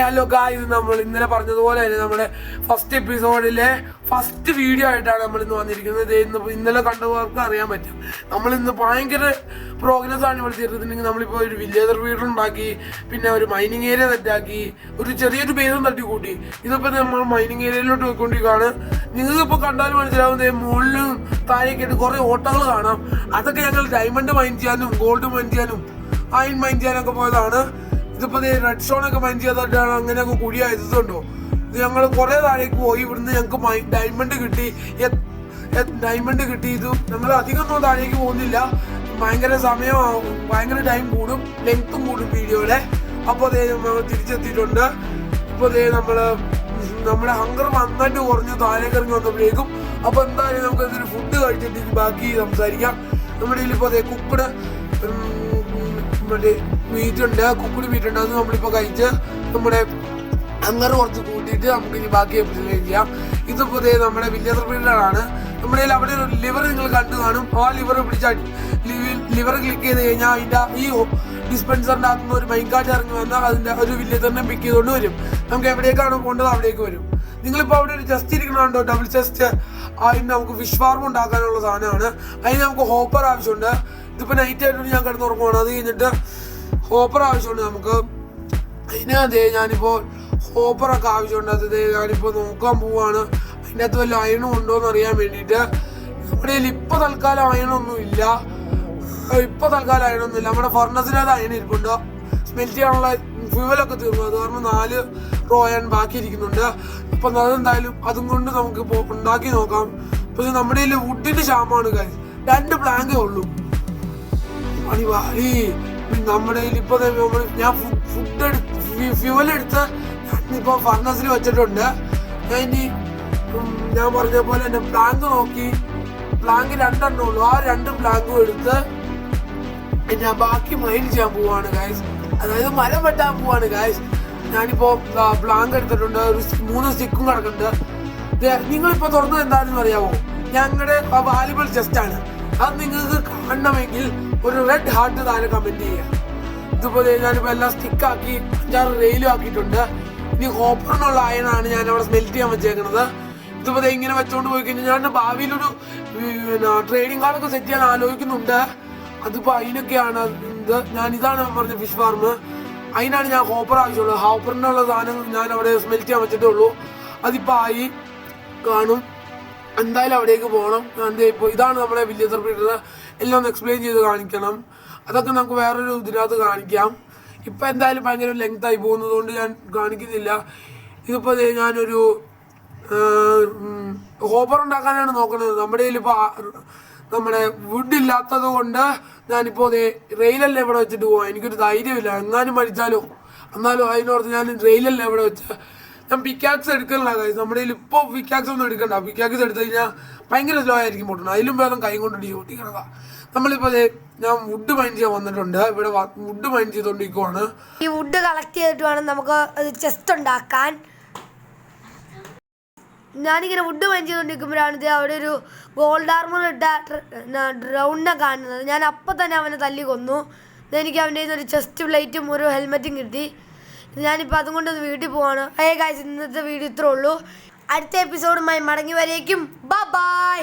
Hello guys, നമ്മൾ ഇന്നലെ പറഞ്ഞതുപോലെ തന്നെ നമ്മുടെ ഫസ്റ്റ് എപ്പിസോഡിലെ ഫസ്റ്റ് വീഡിയോ ആയിട്ടാണ് നമ്മൾ ഇന്ന് വന്നിരിക്കുന്നത്. ഇന്നലെ കണ്ടവർക്ക് അറിയാൻ പറ്റും, നമ്മൾ ഇന്ന് ഭയങ്കര പ്രോഗ്രസ് ആണ് ഇവിടെ ചെയ്തിട്ടുണ്ടെങ്കിൽ. നമ്മളിപ്പോൾ ഒരു വില്ലേജർ വീടുണ്ടാക്കി, പിന്നെ ഒരു മൈനിങ് ഏരിയ സെറ്റാക്കി, ഒരു ചെറിയൊരു ബേസും തട്ടിക്കൂട്ടി. ഇതിപ്പോൾ നമ്മൾ മൈനിങ് ഏരിയയിലോട്ട് പോയിക്കൊണ്ടിരിക്കുകയാണ്. നിങ്ങൾക്കിപ്പോൾ കണ്ടാലും മനസ്സിലാവുന്നത് മുകളിലും താഴേക്കായിട്ട് കുറേ ഓട്ടങ്ങൾ കാണാം. അതൊക്കെ ഞങ്ങൾ ഡയമണ്ട് മൈൻ ചെയ്യാനും ഗോൾഡ് മൈൻ ചെയ്യാനും അയൺ മൈൻ ചെയ്യാനൊക്കെ പോയതാണ്. ഇതിപ്പോൾ റെഡ് സ്റ്റോണൊക്കെ മൈൻ ചെയ്തിട്ടാണ് അങ്ങനെയൊക്കെ കുഴിയായതുണ്ടോ. ഇത് ഞങ്ങൾ കുറേ താഴേക്ക് പോയി. ഇവിടുന്ന് ഞങ്ങൾക്ക് ഡയമണ്ട് കിട്ടി. ഇത് ഞങ്ങൾ അധികമൊന്നും താഴേക്ക് പോകുന്നില്ല. ഭയങ്കര സമയമാവും, ഭയങ്കര ടൈം കൂടും, ലെങ്ത്തും കൂടും വീഡിയോയുടെ. അപ്പോൾ നമ്മൾ തിരിച്ചെത്തിയിട്ടുണ്ട്. ഇപ്പോൾ നമ്മുടെ ഹങ്കർ നന്നായിട്ട് കുറഞ്ഞ് താഴേക്ക് ഇറങ്ങി വന്നപ്പോഴേക്കും. അപ്പോൾ എന്തായാലും നമുക്ക് ഇതിന് ഫുഡ് കഴിച്ചിട്ട് ബാക്കി സംസാരിക്കാം. നമ്മുടെ ഇതിലിപ്പോൾ കുക്കഡ് മറ്റേ കുക്കുടി മീറ്റ് ഉണ്ട്. അത് നമ്മളിപ്പോൾ കഴിച്ച് നമ്മുടെ ഹങ്കർ കുറച്ച് കൂട്ടിയിട്ട് നമുക്ക് ഇനി ബാക്കി എപ്പിസോഡ് ചെയ്യാം. ഇതിപ്പോൾ നമ്മുടെ വില്ലേജർ ബിൽഡറാണ്. നമ്മുടെ അവിടെ ഒരു ലിവർ നിങ്ങൾ കണ്ടു കാണും. ആ ലിവർ ലിവർ ക്ലിക്ക് ചെയ്ത് കഴിഞ്ഞാൽ അതിൻ്റെ ഈ ഡിസ്പെൻസറിൻ്റെ അകത്തുനിന്ന് ഒരു മൈൻ കാർഡ് ഇറങ്ങി വന്നാൽ അതിൻ്റെ ഒരു വില്ലേജറിനെ പിക്ക് ചെയ്തുകൊണ്ട് വരും. നമുക്ക് എവിടേക്കാണ് പോകേണ്ടത് അവിടേക്ക് വരും. നിങ്ങളിപ്പോൾ അവിടെ ഒരു ചെസ്റ്റ് ഇരിക്കണുണ്ടോ, ഡബിൾ ചെസ്റ്റ്. അതിന് നമുക്ക് ഫിഷ് ഫാർം ഉണ്ടാക്കാനുള്ള സാധനമാണ്. അതിന് നമുക്ക് ഹോപ്പർ ആവശ്യമുണ്ട്. ഇതിപ്പോൾ നൈറ്റ് ആയിട്ട് ഞാൻ കിടന്നുറങ്ങുവാണ്. അത് കഴിഞ്ഞിട്ട് ഹോപ്പർ ആവശ്യമുണ്ട് നമുക്ക്. അതിന് ഞാനിപ്പോൾ ഹോപ്പറൊക്കെ ആവശ്യമുണ്ട്. അത് ഞാനിപ്പോൾ നോക്കാൻ പോവുകയാണ്. അതിൻ്റെ അകത്ത് വല്ല അയണും ഉണ്ടോ എന്ന് അറിയാൻ വേണ്ടിയിട്ട്. നമ്മുടെ കയ്യിൽ ഇപ്പോൾ തൽക്കാലം അയണൊന്നും ഇല്ല. നമ്മുടെ ഫർണസിനകത്ത് അയൺ ഇരിപ്പുണ്ട്. സ്മെൽറ്റ് ചെയ്യാനുള്ള ഫ്യൂവലൊക്കെ തീർന്നു. അത് കാരണം 4 റോ അയൺ ബാക്കി ഇരിക്കുന്നുണ്ട്. അപ്പം അതെന്തായാലും അതും കൊണ്ട് നമുക്ക് ഉണ്ടാക്കി നോക്കാം. പക്ഷെ നമ്മുടെ കയ്യിൽ വുഡിൻ്റെ ക്ഷാമമാണ് കാര്യം. 2 പ്ലാങ്കേ ഉള്ളൂ. നമ്മുടെ കയ്യിൽ ഇപ്പോൾ ഞാൻ ഫ്യൂവൽ എടുത്ത് ഇപ്പോൾ ഫർണസിൽ വെച്ചിട്ടുണ്ട്. ഞാൻ പറഞ്ഞ പോലെ തന്നെ പ്ലാങ്ക് നോക്കി. പ്ലാങ്ക് 2 എണ്ണം ഉള്ളൂ. ആ 2 പ്ലാങ്കും എടുത്ത് ഞാൻ ബാക്കി മൈൻ ചെയ്യാൻ പോവാണ് ഗായ്സ്. അതായത് മരം വെട്ടാൻ പോവാണ് ഗായ്സ്. ഞാനിപ്പോൾ പ്ലാങ്ക് എടുത്തിട്ടുണ്ട്. ഒരു 3 സ്റ്റിക്കും കിടക്കുന്നുണ്ട്. നിങ്ങളിപ്പോൾ തുറന്നത് എന്താണെന്ന് അറിയാമോ? ഞങ്ങളുടെ വാല്യുബിൾ ചെസ്റ്റാണ്. അത് നിങ്ങൾക്ക് കാണണമെങ്കിൽ ഒരു റെഡ് ഹാർട്ട് താഴെ കമൻറ്റ് ചെയ്യുക. ഇതുപോലെ ഞാനിപ്പോൾ എല്ലാം സ്റ്റിക്കാക്കി 5-6 റെയിലും ആക്കിയിട്ടുണ്ട്. ഇനി ഹോപ്പറിനുള്ള അയണാണ് ഞാൻ അവിടെ സ്മെൽറ്റ് ചെയ്യാൻ വെച്ചേക്കുന്നത്. ഇതുപോലെ ഇങ്ങനെ വെച്ചുകൊണ്ട് പോയി കഴിഞ്ഞാൽ ഞാൻ ഭാവിയിലൊരു ട്രേഡിംഗ് കാർഡൊക്കെ സെറ്റ് ചെയ്യാൻ ആലോചിക്കുന്നുണ്ട്. അതിപ്പോൾ അതിനൊക്കെയാണ് ഇതാണ് പറഞ്ഞ ഫിഷ് ഫാർം. അതിനാണ് ഞാൻ ഹോപ്പർ ആവശ്യമുള്ളത്. ഹോപ്പറിനുള്ള സാധനം ഞാൻ അവിടെ സ്മെൽറ്റ് ചെയ്യാൻ വെച്ചിട്ടേ ഉള്ളൂ. അതിപ്പോൾ ആയി കാണും. എന്തായാലും അവിടേക്ക് പോകണം. ഇപ്പോൾ ഇതാണ് നമ്മുടെ വില്ലേജർ ബിൽഡർ. എല്ലാം ഒന്ന് എക്സ്പ്ലെയിൻ ചെയ്ത് കാണിക്കണം. അതൊക്കെ നമുക്ക് വേറൊരു ഇതിനകത്ത് കാണിക്കാം. ഇപ്പം എന്തായാലും ഭയങ്കര ലെങ്തായി പോകുന്നത് കൊണ്ട് ഞാൻ കാണിക്കുന്നില്ല. ഇതിപ്പോൾ ഞാനൊരു ഹോപ്പർ ഉണ്ടാക്കാനാണ് നോക്കുന്നത്. നമ്മുടെ കയ്യിലിപ്പോൾ നമ്മുടെ വുഡ് ഇല്ലാത്തത് കൊണ്ട് ഞാനിപ്പോൾ റെയിലല്ലേ ഇവിടെ വെച്ചിട്ട് പോവാം. എനിക്കൊരു ധൈര്യമില്ല. എങ്ങാനും മരിച്ചാലോ. എന്നാലും അതിനോർത്ത് ഞാൻ റെയിലല്ലേ ഇവിടെ വെച്ച് ഞാൻ പിക്കാക്സ് എടുക്കണില്ല കാര്യം. നമ്മുടെ കയ്യിൽ ഇപ്പോൾ പിക്കാക്സ് ഒന്നും എടുക്കണ്ട. പിക്കാക്സ് എടുത്തു കഴിഞ്ഞാൽ ഭയങ്കര സ്ലോ ആയിരിക്കും പൊട്ടണം. അതിലും ഭേദം കൈ കൊണ്ട് ഓട്ടിക്കണതാ. നമ്മളിപ്പോൾ ഞാൻ വുഡ് മൈൻ ചെയ്യാൻ വന്നിട്ടുണ്ട്. ഇവിടെ വുഡ് മൈൻ ചെയ്തുകൊണ്ടിരിക്കുവാണ്. ഈ വുഡ് കളക്ട് ചെയ്തിട്ട് വേണം നമുക്ക് ചെസ്റ്റ് ഉണ്ടാക്കാൻ. ഞാനിങ്ങനെ വുഡ് മൈൻ ചെയ്തുകൊണ്ടിരിക്കുമ്പോഴാണ് അവിടെ ഒരു ഗോൾഡ് ആർമർ ഇട്ട ഡ്രൗണിനെ കാണുന്നത്. ഞാൻ അപ്പം തന്നെ അവനെ തല്ലി കൊന്നു. എനിക്ക് അവൻ്റെ ഒരു ചെസ്റ്റ് പ്ലേറ്റും ഒരു ഹെൽമെറ്റും കിട്ടി. ഞാനിപ്പോൾ അതും കൊണ്ട് വീട്ടിൽ പോവാണ്. ഗായ്സ്, ഇന്നത്തെ വീഡിയോ ഇത്രേ ഉള്ളൂ. അടുത്ത എപ്പിസോഡുമായി മടങ്ങി വരേക്കും ബൈ.